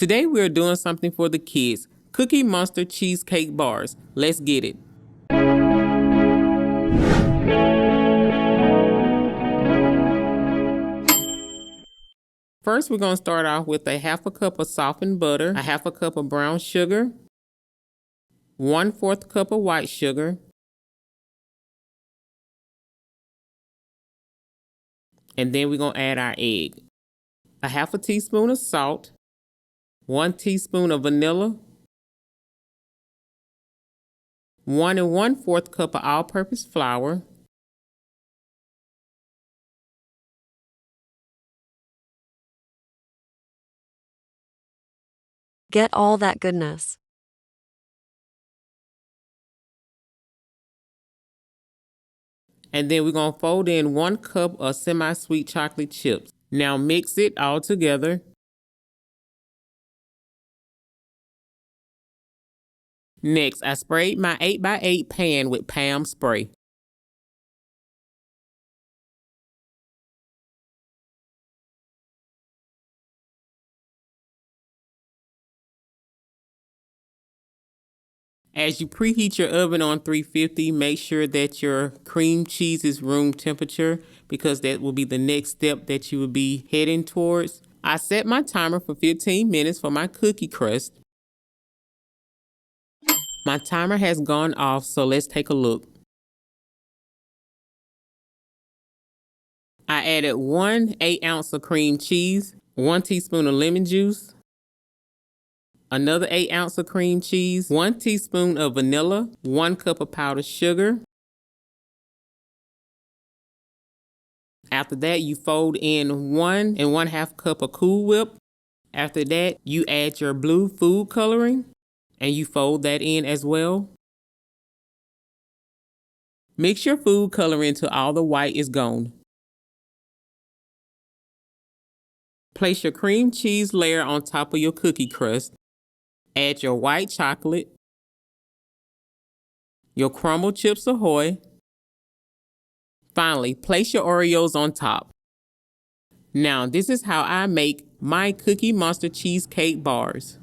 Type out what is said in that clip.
Today we are doing something for the kids. Cookie Monster cheesecake bars. Let's get it. First, we're going to start off with a half a cup of softened butter, a half a cup of brown sugar, 1/4 cup of white sugar, and then we're going to add our egg. A half a teaspoon of salt, 1 teaspoon of vanilla, 1 1/4 cup of all-purpose flour, Get all that goodness. and then we're going to fold in 1 cup of semi-sweet chocolate chips. Now mix it all together. Next, I sprayed my 8x8 pan with Pam spray. As you preheat your oven on 350, make sure that your cream cheese is room temperature because that will be the next step that you will be heading towards. I set my timer for 15 minutes for my cookie crust. My timer has gone off, so let's take a look. I added 1 8-ounce of cream cheese, 1 teaspoon of lemon juice, another 8-ounce of cream cheese, 1 teaspoon of vanilla, 1 cup of powdered sugar. After that, you fold in 1 1/2 cup of Cool Whip. After that, you add your blue food coloring and you fold that in as well. Mix your food coloring until all the white is gone. Place your cream cheese layer on top of your cookie crust. Add your white chocolate, your crumbled Chips Ahoy. Finally, place your Oreos on top. Now, this is how I make my Cookie Monster cheesecake bars.